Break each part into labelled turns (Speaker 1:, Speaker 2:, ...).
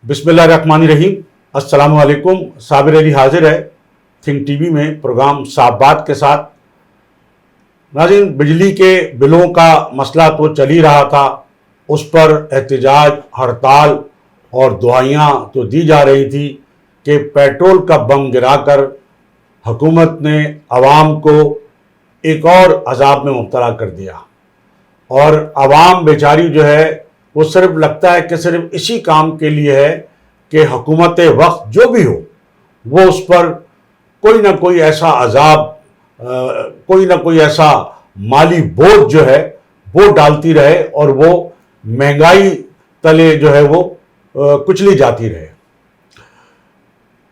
Speaker 1: بسم اللہ الرحمن الرحیم۔ السلام علیکم۔ صابر علی حاضر ہے تھنک ٹی وی میں پروگرام صاف بات کے ساتھ۔ ناظرین، بجلی کے بلوں کا مسئلہ تو چل ہی رہا تھا، اس پر احتجاج، ہڑتال اور دعائیاں تو دی جا رہی تھی کہ پیٹرول کا بم گرا کر حکومت نے عوام کو ایک اور عذاب میں مبتلا کر دیا، اور عوام بیچاری جو ہے وہ صرف لگتا ہے کہ صرف اسی کام کے لیے ہے کہ حکومت وقت جو بھی ہو وہ اس پر کوئی نہ کوئی ایسا عذاب، کوئی نہ کوئی ایسا مالی بوجھ جو ہے وہ ڈالتی رہے اور وہ مہنگائی تلے جو ہے وہ کچلی جاتی رہے۔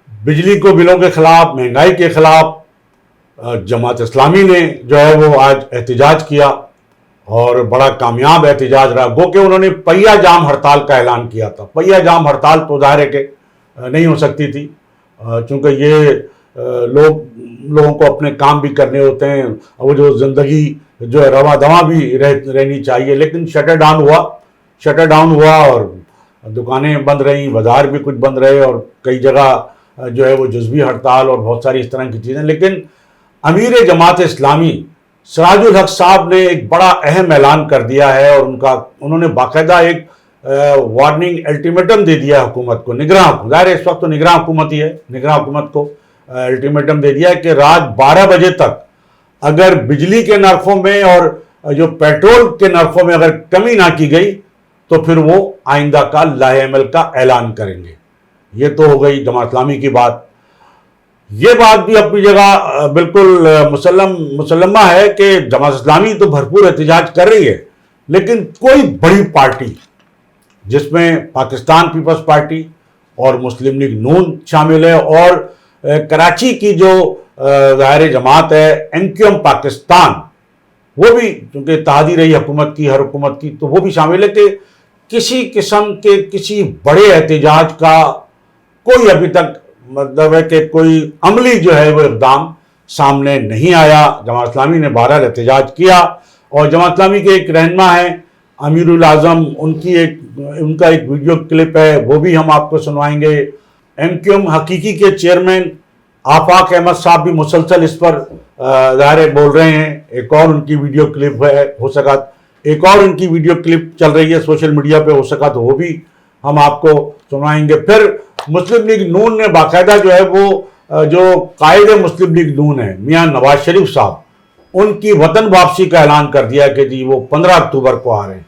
Speaker 1: بجلی کو بلوں کے خلاف، مہنگائی کے خلاف جماعت اسلامی نے جو ہے وہ آج احتجاج کیا، اور بڑا کامیاب احتجاج رہا۔ گو کہ انہوں نے پہیا جام ہڑتال کا اعلان کیا تھا۔ پہیا جام ہڑتال تو ظاہر ہے کہ نہیں ہو سکتی تھی، چونکہ یہ لوگوں کو اپنے کام بھی کرنے ہوتے ہیں، وہ جو زندگی جو ہے رواں دواں بھی رہنی چاہیے، لیکن شٹر ڈاؤن ہوا اور دکانیں بند رہیں، بازار بھی کچھ بند رہے، اور کئی جگہ جو ہے وہ جزوی ہڑتال اور بہت ساری اس طرح کی چیزیں۔ لیکن امیر جماعت اسلامی سراج الحق صاحب نے ایک بڑا اہم اعلان کر دیا ہے، اور انہوں نے باقاعدہ ایک وارننگ الٹیمیٹم دے دیا حکومت کو، نگراں حکومت، ظاہر ہے اس وقت تو نگراں حکومت ہی ہے، نگراں حکومت کو الٹیمیٹم دے دیا ہے کہ رات 12 بجے تک اگر بجلی کے نرخوں میں اور جو پیٹرول کے نرخوں میں اگر کمی نہ کی گئی تو پھر وہ آئندہ کا لاہے عمل کا اعلان کریں گے۔ یہ تو ہو گئی جماعت اسلامی کی بات۔ یہ بات بھی اپنی جگہ بالکل مسلمہ ہے کہ جماعت اسلامی تو بھرپور احتجاج کر رہی ہے، لیکن کوئی بڑی پارٹی جس میں پاکستان پیپلز پارٹی اور مسلم لیگ نون شامل ہے، اور کراچی کی جو ظاہر جماعت ہے MQM پاکستان، وہ بھی چونکہ اتحادی رہی حکومت کی، ہر حکومت کی، تو وہ بھی شامل ہے کہ کسی قسم کے کسی بڑے احتجاج کا کوئی ابھی تک مطلب ہے کہ کوئی عملی جو ہے وہ اقدام سامنے نہیں آیا۔ جماعت اسلامی نے بہرحال احتجاج کیا، اور جماعت اسلامی کے ایک رہنما ہیں امیر الاعظم، ان کا ایک ویڈیو کلپ ہے، وہ بھی ہم آپ کو سنوائیں گے۔ MQM حقیقی کے چیئرمین آفاق احمد صاحب بھی مسلسل اس پر ظاہر بول رہے ہیں۔ ایک اور ان کی ویڈیو کلپ ہے، ہو سکا ایک اور ان کی ویڈیو کلپ چل رہی ہے سوشل میڈیا پہ، ہو سکا تو وہ بھی ہم آپ کو سنوائیں گے۔ پھر مسلم لیگ نون نے باقاعدہ جو ہے وہ جو قائد مسلم لیگ نون ہے میاں نواز شریف صاحب، ان کی وطن واپسی کا اعلان کر دیا کہ جی وہ 15 اکتوبر کو آ رہے ہیں۔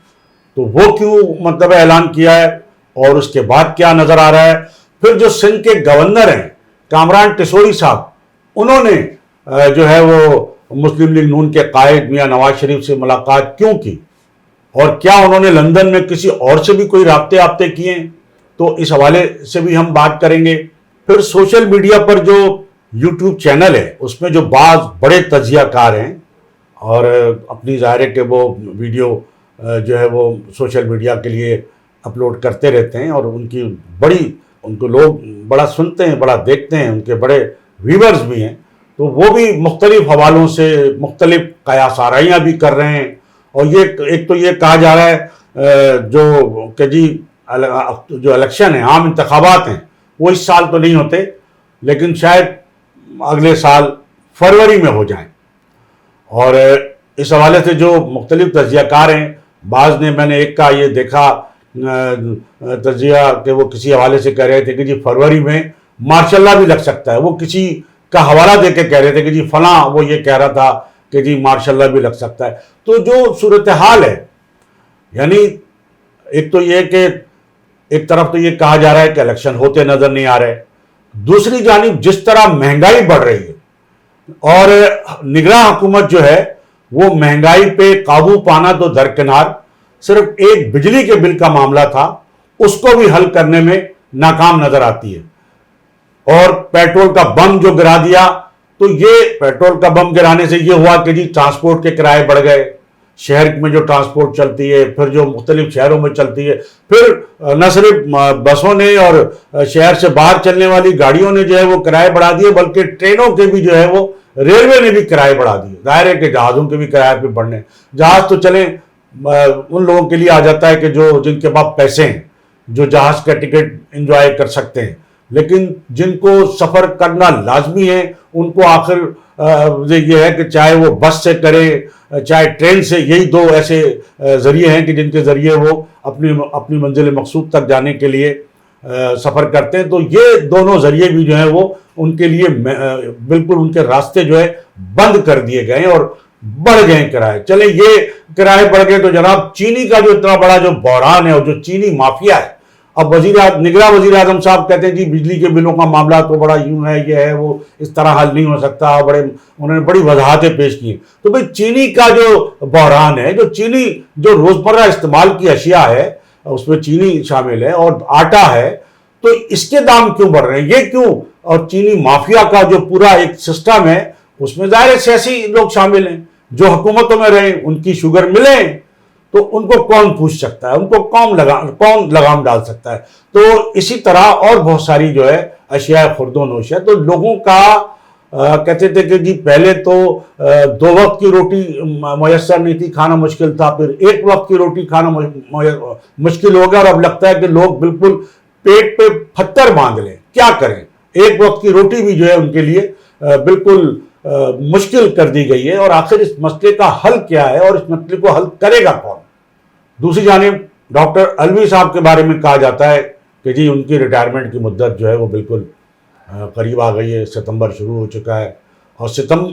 Speaker 1: تو وہ کیوں مطلب اعلان کیا ہے، اور اس کے بعد کیا نظر آ رہا ہے؟ پھر جو سندھ کے گورنر ہیں کامران ٹیسوری صاحب، انہوں نے جو ہے وہ مسلم لیگ نون کے قائد میاں نواز شریف سے ملاقات کیوں کی، اور کیا انہوں نے لندن میں کسی اور سے بھی کوئی رابطے کیے ہیں؟ تو اس حوالے سے بھی ہم بات کریں گے۔ پھر سوشل میڈیا پر جو یوٹیوب چینل ہے، اس میں جو بعض بڑے تجزیہ کار ہیں اور اپنی ظاہر ہے کہ وہ ویڈیو جو ہے وہ سوشل میڈیا کے لیے اپلوڈ کرتے رہتے ہیں، اور ان کو لوگ بڑا سنتے ہیں، بڑا دیکھتے ہیں، ان کے بڑے ویورز بھی ہیں، تو وہ بھی مختلف حوالوں سے مختلف قیاس آرائیاں بھی کر رہے ہیں۔ اور ایک تو یہ کہا جا رہا ہے کہ جی جو الیکشن ہیں، عام انتخابات ہیں، وہ اس سال تو نہیں ہوتے، لیکن شاید اگلے سال فروری میں ہو جائیں۔ اور اس حوالے سے جو مختلف تجزیہ کار ہیں، بعض نے، میں نے ایک کا یہ دیکھا تجزیہ کہ وہ کسی حوالے سے کہہ رہے تھے کہ جی فروری میں ماشاء اللہ بھی لگ سکتا ہے، وہ کسی کا حوالہ دے کے کہہ رہے تھے کہ جی فلاں وہ یہ کہہ رہا تھا کہ جی ماشاء اللہ بھی لگ سکتا ہے۔ تو جو صورتحال ہے، یعنی ایک تو یہ کہ ایک طرف تو یہ کہا جا رہا ہے کہ الیکشن ہوتے نظر نہیں آ رہے، دوسری جانب جس طرح مہنگائی بڑھ رہی ہے، اور نگراں حکومت جو ہے وہ مہنگائی پہ قابو پانا تو درکنار، صرف ایک بجلی کے بل کا معاملہ تھا، اس کو بھی حل کرنے میں ناکام نظر آتی ہے۔ اور پیٹرول کا بم جو گرا دیا، تو یہ پیٹرول کا بم گرانے سے یہ ہوا کہ جی ٹرانسپورٹ کے کرائے بڑھ گئے، شہر میں جو ٹرانسپورٹ چلتی ہے، پھر جو مختلف شہروں میں چلتی ہے، پھر نہ صرف بسوں نے اور شہر سے باہر چلنے والی گاڑیوں نے جو ہے وہ کرائے بڑھا دیے، بلکہ ٹرینوں کے بھی جو ہے وہ ریلوے نے بھی کرائے بڑھا دیے۔ ظاہر ہے کہ جہازوں کے بھی کرائے پہ بڑھنے، جہاز تو چلیں ان لوگوں کے لیے آ جاتا ہے کہ جن کے پاس پیسے ہیں، جو جہاز کا ٹکٹ انجوائے کر سکتے ہیں، لیکن جن کو سفر کرنا لازمی ہے ان کو آخر یہ ہے کہ چاہے وہ بس سے کرے چاہے ٹرین سے، یہی دو ایسے ذریعے ہیں کہ جن کے ذریعے وہ اپنی منزل مقصود تک جانے کے لیے سفر کرتے ہیں۔ تو یہ دونوں ذریعے بھی جو ہیں وہ ان کے لیے بالکل ان کے راستے جو ہے بند کر دیے گئے ہیں اور بڑھ گئے کرائے۔ چلیں یہ کرائے بڑھ گئے تو جناب چینی کا جو اتنا بڑا جو بحران ہے اور جو چینی مافیا ہے، اب نگراں وزیر اعظم صاحب کہتے ہیں جی بجلی کے بلوں کا معاملہ تو بڑا یوں ہے، یہ ہے، وہ اس طرح حل نہیں ہو سکتا، انہوں نے بڑی وضاحتیں پیش کی۔ تو بھئی چینی کا جو بحران ہے، جو چینی جو روزمرہ استعمال کی اشیاء ہے اس میں چینی شامل ہے اور آٹا ہے، تو اس کے دام کیوں بڑھ رہے ہیں، یہ کیوں؟ اور چینی مافیا کا جو پورا ایک سسٹم ہے اس میں ظاہر سیاسی لوگ شامل ہیں، جو حکومتوں میں رہیں ان کی شوگر ملیں تو ان کو کون پوچھ سکتا ہے، ان کو کون لگام ڈال سکتا ہے؟ تو اسی طرح اور بہت ساری جو ہے اشیاء خرد و نوش ہے۔ تو لوگوں کا کہتے تھے کہ جی پہلے تو 2 وقت کی روٹی میسر نہیں تھی، کھانا مشکل تھا، پھر 1 وقت کی روٹی کھانا مشکل ہو گیا، اور اب لگتا ہے کہ لوگ بالکل پیٹ پہ پتھر باندھ لیں، کیا کریں؟ 1 وقت کی روٹی بھی جو ہے ان کے لیے بالکل مشکل کر دی گئی ہے، اور آخر اس مسئلے کا حل کیا ہے اور اس مسئلے کو حل کرے گا کون؟ دوسری جانب ڈاکٹر علوی صاحب کے بارے میں کہا جاتا ہے کہ جی ان کی ریٹائرمنٹ کی مدت جو ہے وہ بالکل قریب آ گئی ہے، ستمبر شروع ہو چکا ہے، اور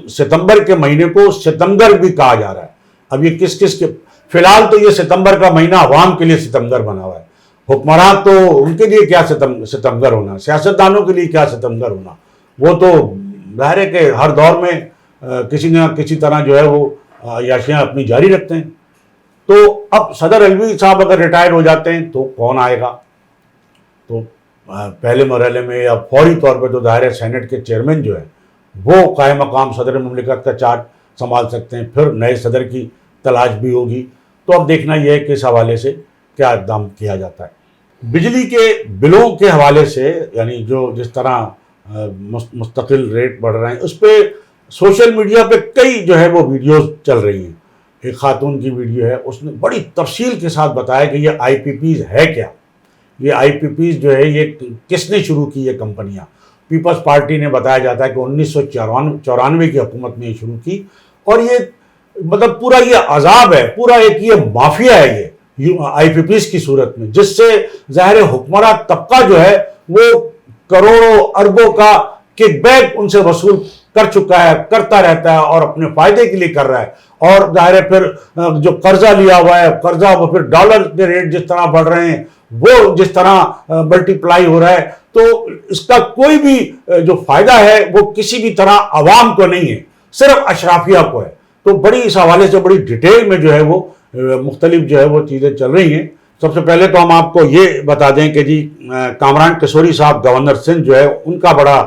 Speaker 1: ستمبر کے مہینے کو ستمگر بھی کہا جا رہا ہے۔ اب یہ کس کے فی الحال تو یہ ستمبر کا مہینہ عوام کے لیے ستمگر بنا ہوا ہے، حکمران تو ان کے لیے کیا ستمگر ہونا، سیاستدانوں کے لیے کیا ستمگر ہونا، وہ تو ظاہر ہے کہ ہر دور میں کسی نہ کسی طرح جو ہے وہ عیاشیاں اپنی جاری رکھتے ہیں۔ تو اب صدر علوی صاحب اگر ریٹائر ہو جاتے ہیں تو کون آئے گا؟ تو پہلے مرحلے میں یا فوری طور پہ تو ظاہر ہے سینٹ کے چیئرمین جو ہے وہ قائم مقام صدر مملکت کا چارج سنبھال سکتے ہیں، پھر نئے صدر کی تلاش بھی ہوگی۔ تو اب دیکھنا یہ ہے کہ اس حوالے سے کیا اقدام کیا جاتا ہے۔ بجلی کے بلوں کے حوالے سے یعنی جو جس طرح مستقل ریٹ بڑھ رہے ہیں، اس پہ سوشل میڈیا پہ کئی جو ہے وہ ویڈیوز چل رہی ہیں۔ ایک خاتون کی ویڈیو ہے، اس نے بڑی تفصیل کے ساتھ بتایا کہ یہ آئی پی پیز ہے کیا، یہ آئی پی پیز جو ہے یہ کس نے شروع کی یہ کمپنیاں۔ پیپلز پارٹی نے بتایا جاتا ہے کہ 1994 کی حکومت نے یہ شروع کی، اور یہ مطلب پورا یہ عذاب ہے، پورا ایک یہ مافیا ہے یہ آئی پی پیز کی صورت میں، جس سے ظاہر حکمراں طبقہ جو ہے وہ کروڑوں اربوں کا کک بیک ان سے وصول کر چکا ہے، کرتا رہتا ہے اور اپنے فائدے کے لیے کر رہا ہے، اور ظاہر ہے پھر جو قرضہ لیا ہوا ہے، قرضہ وہ پھر ڈالر کے ریٹ جس طرح بڑھ رہے ہیں وہ جس طرح ملٹی پلائی ہو رہا ہے، تو اس کا کوئی بھی جو فائدہ ہے وہ کسی بھی طرح عوام کو نہیں ہے، صرف اشرافیہ کو ہے۔ تو بڑی اس حوالے سے بڑی ڈیٹیل میں جو ہے وہ مختلف جو ہے وہ چیزیں چل رہی ہیں۔ سب سے پہلے تو ہم آپ کو یہ بتا دیں کہ جی کامران کشوری صاحب گورنر سندھ جو ہے ان کا بڑا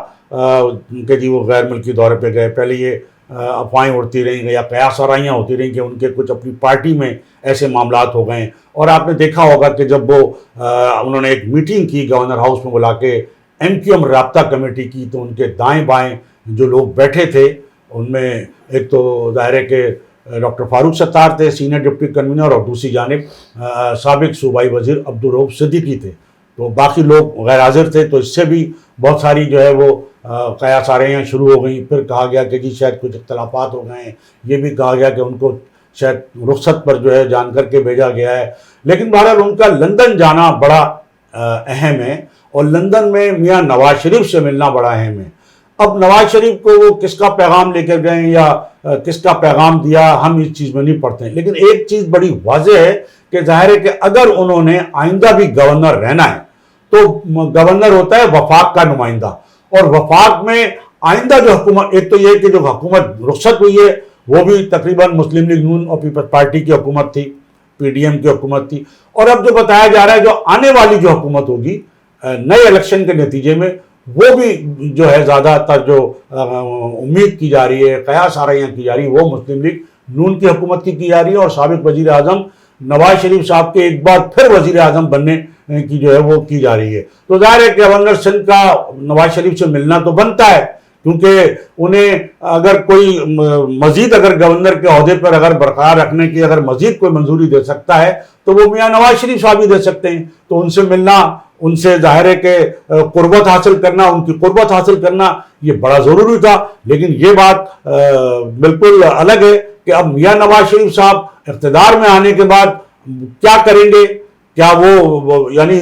Speaker 1: کہ جی وہ غیر ملکی دورے پہ گئے۔ پہلے یہ افواہیں اڑتی رہیں یا قیاس آرائیاں ہوتی رہیں کہ ان کے کچھ اپنی پارٹی میں ایسے معاملات ہو گئے، اور آپ نے دیکھا ہوگا کہ جب وہ انہوں نے ایک میٹنگ کی گورنر ہاؤس میں بلا کے ایم کیو ایم رابطہ کمیٹی کی، تو ان کے دائیں بائیں جو لوگ بیٹھے تھے ان میں ایک تو ظاہر ہے کہ ڈاکٹر فاروق ستار تھے سینئر ڈپٹی کنوینر، اور دوسری جانب سابق صوبائی وزیر عبدالرؤف صدیقی تھے، تو باقی لوگ غیر حاضر تھے۔ تو اس سے بھی بہت ساری جو ہے وہ قیاس آرائیاں شروع ہو گئیں۔ پھر کہا گیا کہ جی شاید کچھ اختلافات ہو گئے ہیں، یہ بھی کہا گیا کہ ان کو شاید رخصت پر جو ہے جان کر کے بھیجا گیا ہے، لیکن بہرحال ان کا لندن جانا بڑا اہم ہے، اور لندن میں میاں نواز شریف سے ملنا بڑا اہم ہے۔ اب نواز شریف کو وہ کس کا پیغام لے کر گئے یا کس کا پیغام دیا ہم اس چیز میں نہیں پڑھتے ہیں، لیکن ایک چیز بڑی واضح ہے کہ ظاہر ہے کہ اگر انہوں نے آئندہ بھی گورنر رہنا ہے تو گورنر ہوتا ہے وفاق کا نمائندہ، اور وفاق میں آئندہ جو حکومت، ایک تو یہ کہ جو حکومت رخصت ہوئی ہے وہ بھی تقریباً مسلم لیگ نون اور پیپلز پارٹی کی حکومت تھی، پی ڈی ایم کی حکومت تھی، اور اب جو بتایا جا رہا ہے جو آنے والی جو حکومت ہوگی نئے الیکشن کے نتیجے میں، وہ بھی جو ہے زیادہ تر جو امید کی جا رہی ہے، قیاس آرائیاں کی جا رہی ہے، وہ مسلم لیگ نون کی حکومت کی جا رہی ہے، اور سابق وزیر اعظم نواز شریف صاحب کے ایک بار پھر وزیر اعظم بننے کی جو ہے وہ کی جا رہی ہے۔ تو ظاہر ہے کہ گورنر سندھ کا نواز شریف سے ملنا تو بنتا ہے، کیونکہ انہیں اگر کوئی مزید اگر گورنر کے عہدے پر اگر برقرار رکھنے کی اگر مزید کوئی منظوری دے سکتا ہے تو وہ میاں نواز شریف صاحب ہی دے سکتے ہیں. تو ان سے ملنا، ان سے ظاہر ہے کہ قربت حاصل کرنا، ان کی قربت حاصل کرنا یہ بڑا ضروری تھا. لیکن یہ بات بالکل الگ ہے کہ اب میاں نواز شریف صاحب اقتدار میں آنے کے بعد کیا کریں گے، کیا وہ یعنی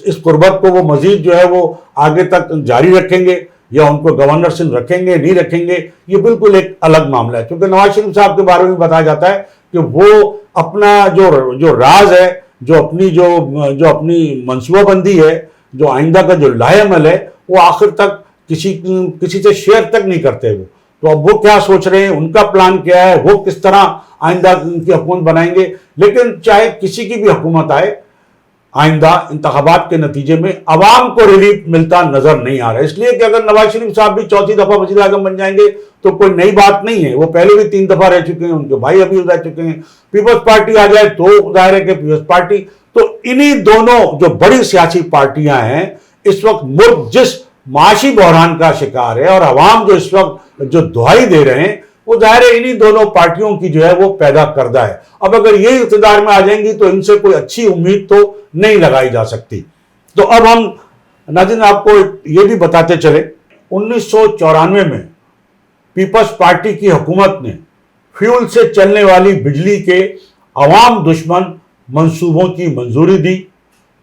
Speaker 1: اس قربت کو وہ مزید جو ہے وہ آگے تک جاری رکھیں گے یا ان کو گورنر سندھ رکھیں گے نہیں رکھیں گے، یہ بالکل ایک الگ معاملہ ہے. کیونکہ نواز شریف صاحب کے بارے میں بتایا جاتا ہے کہ وہ اپنا جو راز ہے، جو اپنی منصوبہ بندی ہے، جو آئندہ کا جو لائحہ عمل ہے، وہ آخر تک کسی سے شیئر تک نہیں کرتے وہ. تو اب وہ کیا سوچ رہے ہیں، ان کا پلان کیا ہے، وہ کس طرح آئندہ ان کی حکومت بنائیں گے. لیکن چاہے کسی کی بھی حکومت آئے، آئندہ انتخابات کے نتیجے میں عوام کو ریلیف ملتا نظر نہیں آ رہا ہے. اس لیے کہ اگر نواز شریف صاحب بھی چوتھی دفعہ وزیر اعظم بن جائیں گے تو کوئی نئی بات نہیں ہے. وہ پہلے بھی 3 دفعہ رہ چکے ہیں، ان کے بھائی ابھی رہ چکے ہیں. پیپلز پارٹی آ جائے تو ظاہر ہے کہ پیپلز پارٹی، تو انہی دونوں جو بڑی سیاسی پارٹیاں ہیں، اس وقت ملک جس معاشی بحران کا شکار ہے اور عوام جو اس وقت جو دہائی دے رہے ہیں، وہ ظاہر ہے انہی دونوں پارٹیوں کی جو ہے وہ پیدا کردہ ہے. اب اگر یہ اقتدار میں آ جائیں گی تو ان سے کوئی اچھی امید تو نہیں لگائی جا سکتی. تو اب ہم ناظرین آپ کو یہ بھی بتاتے چلے، 1994 میں پیپلز پارٹی کی حکومت نے فیول سے چلنے والی بجلی کے عوام دشمن منصوبوں کی منظوری دی.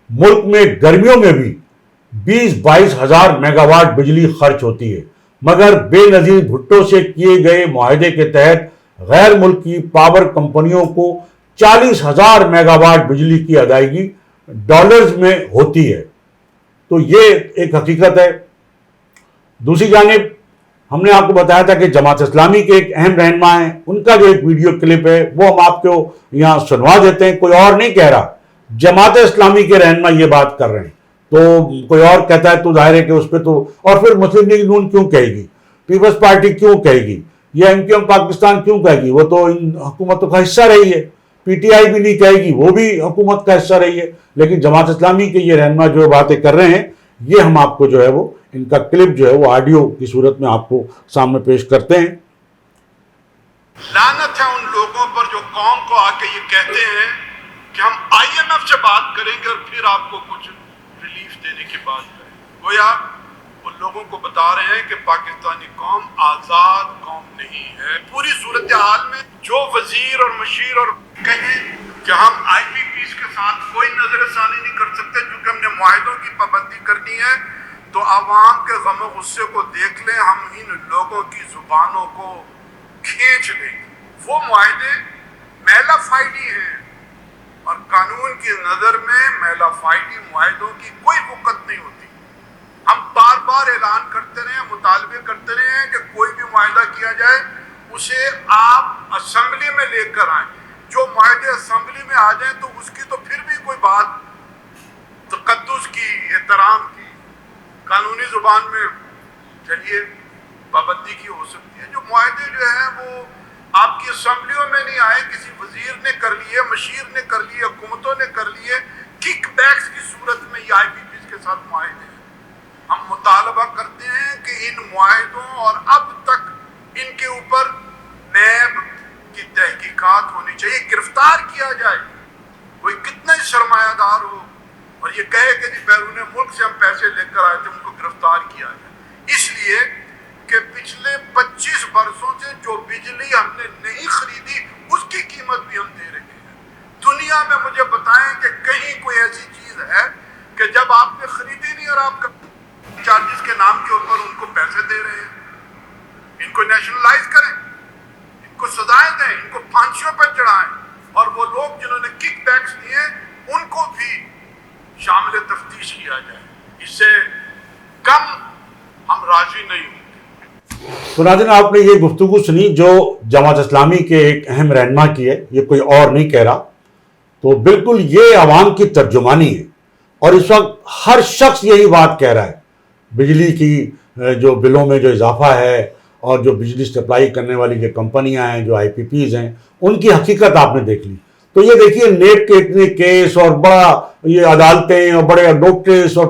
Speaker 1: ملک میں گرمیوں میں بھی 20-22 ہزار میگا واٹ بجلی خرچ ہوتی ہے، مگر بے نظیر بھٹو سے کیے گئے معاہدے کے تحت غیر ملکی پاور کمپنیوں کو 40,000 میگا واٹ بجلی کی ادائیگی ڈالرز میں ہوتی ہے. تو یہ ایک حقیقت ہے. دوسری جانب ہم نے آپ کو بتایا تھا کہ جماعت اسلامی کے ایک اہم رہنما ہیں، ان کا جو ایک ویڈیو کلپ ہے وہ ہم آپ کو یہاں سنوا دیتے ہیں. کوئی اور نہیں کہہ رہا، جماعت اسلامی کے رہنما یہ بات کر رہے ہیں. تو کوئی اور کہتا ہے تو ظاہر ہے کہ اس پہ تو، اور پھر مسلم لیگ نون کیوں کہے گی، پیپلز پارٹی کیوں کہے گی، یا ایم پاکستان کیوں کہے گی، وہ تو ان حکومتوں کا حصہ رہی ہے. پی ٹی آئی بھی نہیں کہے گی، وہ بھی حکومت کا حصہ رہی ہے. لیکن جماعت اسلامی کے یہ رہنما جو باتیں کر رہے ہیں، یہ ہم آپ کو جو ہے وہ ان کا کلپ جو ہے وہ آڈیو کی صورت میں آپ کو سامنے پیش کرتے ہیں.
Speaker 2: لعنت ہے ان لوگوں پر جو قوم کو آ کے یہ کہتے ہیں کہ ہم آئی ایم ایف سے بات کریں گے اور پھر آپ کو کچھ ریلیف دینے کی بات کریں. گویا ان لوگوں کو بتا رہے ہیں کہ پاکستانی قوم آزاد قوم نہیں ہے. پوری صورتحال میں جو وزیر اور مشیر اور کہیں کہ ہم آئی پی پیز کے ساتھ کوئی نظر ثانی نہیں کر سکتے کیونکہ ہم نے معاہدوں کی پابندی کرنی ہے، تو عوام کے غم و غصے کو دیکھ لیں، ہم ان لوگوں کی زبانوں کو کھینچ لیں. وہ معاہدے میلا فائڈی ہیں اور قانون کی نظر میں میلا فائڈی معاہدوں کی کوئی وقت نہیں ہوتی. ہم بار بار اعلان کرتے رہے ہیں، مطالبے کرتے رہے ہیں کہ کوئی بھی معاہدہ کیا جائے اسے آپ اسمبلی میں لے کر آئیں. جو معاہدے اسمبلی میں آ جائیں تو اس کی تو پھر بھی کوئی بات تقدس کی، احترام کی، قانونی زبان میں چلیے پابندی کی ہو سکتی ہے. جو معاہدے جو ہیں وہ آپ کی اسمبلیوں میں نہیں آئے، کسی وزیر نے کر لیے، مشیر نے کر لیے، حکومتوں نے کر لیے، کک بیکس کی صورت میں یہ آئی پی پیز کے ساتھ معاہدے ہیں. ہم مطالبہ کرتے ہیں کہ ان معاہدوں اور اب تک ان کے اوپر نیب کی تحقیقات ہونی چاہیے، گرفتار کیا جائے. کوئی کتنا ہی سرمایہ دار ہو اور یہ کہے کہ جی بیرون ملک سے ہم پیسے لے کر آئے تھے، ان کو گرفتار کیا جائے. اس لیے کہ پچھلے 25 برسوں سے جو بجلی ہم نے نہیں خریدی اس کی قیمت بھی ہم دے رہے ہیں. دنیا میں مجھے بتائیں کہ کہیں کوئی ایسی چیز ہے کہ جب آپ نے خریدی نہیں اور آپ کا چارجز کے نام کے اوپر ان کو پیسے دے رہے ہیں. ان کو نیشنلائز کریں، ان کو سزائیں دیں، ان کو پھانسیوں پر چڑھائیں، اور وہ لوگ جنہوں نے کک بیکس دیے ان کو بھی شامل تفتیش کیا جائے. اس سے کم ہم راضی نہیں ہوں.
Speaker 1: تو ناظرین آپ نے یہ گفتگو سنی جو جماعت اسلامی کے ایک اہم رہنما کی ہے، یہ کوئی اور نہیں کہہ رہا. تو بالکل یہ عوام کی ترجمانی ہے اور اس وقت ہر شخص یہی بات کہہ رہا ہے. بجلی کی جو بلوں میں جو اضافہ ہے اور جو بجلی سپلائی کرنے والی جو کمپنیاں ہیں، جو آئی پی پیز ہیں، ان کی حقیقت آپ نے دیکھ لی. تو یہ دیکھیے نیب کے اتنے کیس اور بڑا یہ عدالتیں اور بڑے نوٹس اور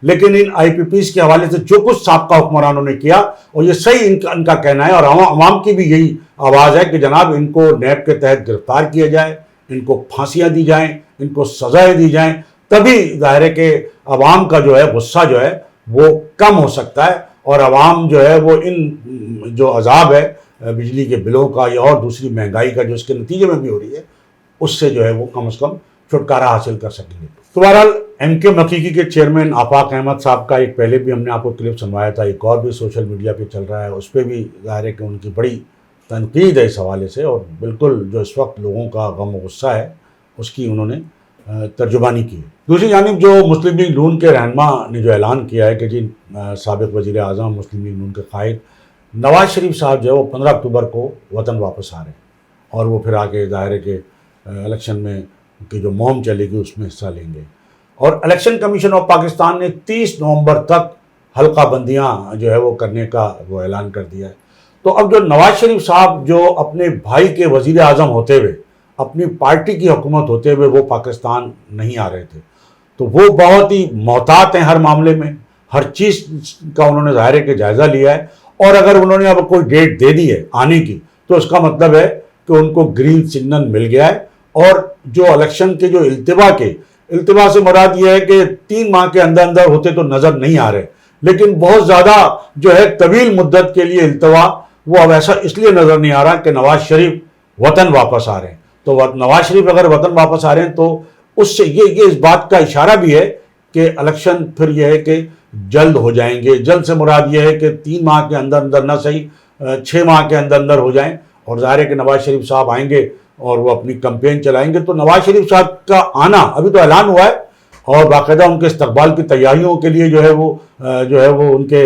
Speaker 1: لیکن ان IPPs کے حوالے سے جو کچھ سابقہ حکمرانوں نے کیا، اور یہ صحیح ان کا کہنا ہے، اور عوام کی بھی یہی آواز ہے کہ جناب ان کو نیب کے تحت گرفتار کیا جائے، ان کو پھانسیاں دی جائیں، ان کو سزائیں دی جائیں، تبھی ظاہر ہے کہ عوام کا جو ہے غصہ جو ہے وہ کم ہو سکتا ہے، اور عوام جو ہے وہ ان جو عذاب ہے بجلی کے بلوں کا یا اور دوسری مہنگائی کا جو اس کے نتیجے میں بھی ہو رہی ہے، اس سے جو ہے وہ کم از کم چھٹکارا حاصل کر سکیں گے۔ تو بہرحال MK حقیقی کے چیئرمین آفاق احمد صاحب کا ایک پہلے بھی ہم نے آپ کو کلپ سنوایا تھا، ایک اور بھی سوشل میڈیا پہ چل رہا ہے، اس پہ بھی ظاہر ہے کہ ان کی بڑی تنقید ہے اس حوالے سے، اور بالکل جو اس وقت لوگوں کا غم و غصہ ہے اس کی انہوں نے ترجمانی کی ہے۔ دوسری جانب جو مسلم لیگ نون کے رہنما نے جو اعلان کیا ہے کہ جی سابق وزیر اعظم مسلم لیگ نون کے قائد نواز شریف صاحب جو ہے وہ 15 اکتوبر کو وطن واپس آ رہے ہیں، اور وہ پھر آگے ظاہر ہے کہ الیکشن میں کی جو مہم چلے گی اس میں حصہ لیں گے، اور الیکشن کمیشن آف پاکستان نے 30 نومبر تک حلقہ بندیاں جو ہے وہ کرنے کا وہ اعلان کر دیا ہے۔ تو اب جو نواز شریف صاحب جو اپنے بھائی کے وزیر اعظم ہوتے ہوئے، اپنی پارٹی کی حکومت ہوتے ہوئے وہ پاکستان نہیں آ رہے تھے، تو وہ بہت ہی محتاط ہیں ہر معاملے میں، ہر چیز کا انہوں نے ظاہر ہے کہ جائزہ لیا ہے، اور اگر انہوں نے اب کوئی ڈیٹ دے دی ہے آنے کی تو اس کا مطلب ہے کہ ان کو گرین سگنل مل گیا ہے، اور جو الیکشن کے جو التوا سے مراد یہ ہے کہ 3 ماہ کے اندر ہوتے تو نظر نہیں آ رہے، لیکن بہت زیادہ جو ہے طویل مدت کے لیے التوا وہ اب ایسا اس لیے نظر نہیں آ رہا کہ نواز شریف وطن واپس آ رہے ہیں۔ تو نواز شریف اگر وطن واپس آ رہے ہیں تو اس سے یہ اس بات کا اشارہ بھی ہے کہ الیکشن پھر یہ ہے کہ جلد ہو جائیں گے۔ جلد سے مراد یہ ہے کہ 3 ماہ کے اندر نہ صحیح 6 ماہ کے اندر ہو جائیں، اور ظاہر ہے کہ نواز شریف صاحب آئیں گے اور وہ اپنی کمپین چلائیں گے۔ تو نواز شریف صاحب کا آنا ابھی تو اعلان ہوا ہے، اور باقاعدہ ان کے استقبال کی تیاریوں کے لیے جو ہے وہ ان کے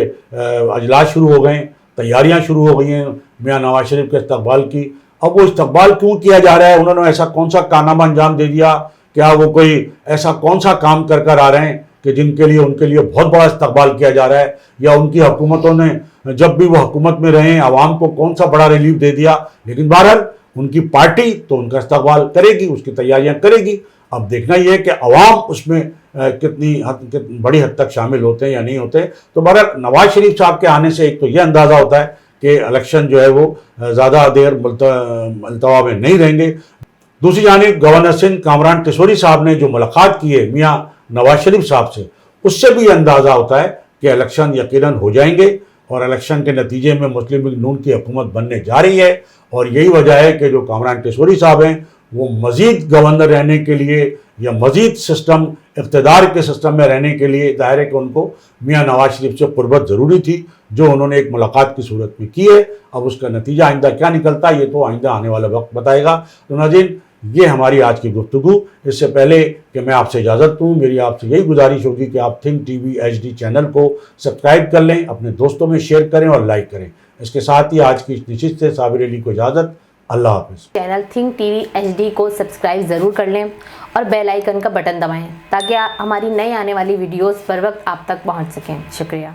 Speaker 1: اجلاس شروع ہو گئے ہیں، تیاریاں شروع ہو گئی ہیں میاں نواز شریف کے استقبال کی۔ اب وہ استقبال کیوں کیا جا رہا ہے؟ انہوں نے ایسا کون سا کارنامہ انجام دے دیا؟ کیا وہ کوئی ایسا کون سا کام کر آ رہے ہیں کہ جن کے لیے ان کے لیے بہت بڑا استقبال کیا جا رہا ہے؟ یا ان کی حکومتوں نے جب بھی وہ حکومت میں رہے عوام کو کون سا بڑا ریلیف دے دیا؟ لیکن بہرحال ان کی پارٹی تو ان کا استقبال کرے گی، اس کی تیاریاں کرے گی۔ اب دیکھنا یہ ہے کہ عوام اس میں کتنی بڑی حد تک شامل ہوتے ہیں یا نہیں ہوتے۔ تو بہرحال نواز شریف صاحب کے آنے سے ایک تو یہ اندازہ ہوتا ہے کہ الیکشن جو ہے وہ زیادہ دیر التوا میں نہیں رہیں گے۔ دوسری جانب گورنر سندھ کامران کشوری صاحب نے جو ملاقات کی ہے میاں نواز شریف صاحب سے، اس سے بھی اندازہ ہوتا ہے کہ الیکشن یقیناً ہو جائیں گے، اور الیکشن کے نتیجے میں مسلم لیگ نون کی حکومت بننے جا رہی ہے، اور یہی وجہ ہے کہ جو کامران کشوری صاحب ہیں وہ مزید گورنر رہنے کے لیے یا مزید اقتدار کے سسٹم میں رہنے کے لیے ظاہر ہے کہ ان کو میاں نواز شریف سے قربت ضروری تھی، جو انہوں نے ایک ملاقات کی صورت میں کی ہے۔ اب اس کا نتیجہ آئندہ کیا نکلتا ہے یہ تو آئندہ آنے والا وقت بتائے گا۔ تو ناظرین، یہ ہماری آج کی گفتگو۔ اس سے پہلے کہ میں آپ سے اجازت دوں، میری آپ سے یہی گزارش ہوگی کہ آپ think T V HD channel کو سبسکرائب کر لیں، اپنے دوستوں میں شیئر کریں اور لائک کریں۔ اس کے ساتھ ہی آج کی اس نشست سے صابر علی کو اجازت۔ اللہ حافظ۔
Speaker 3: Channel think T V HD کو سبسکرائب ضرور کر لیں اور بیل آئیکن کا بٹن دبائیں تاکہ ہماری نئی آنے والی ویڈیوز پر وقت آپ تک پہنچ سکیں۔ شکریہ۔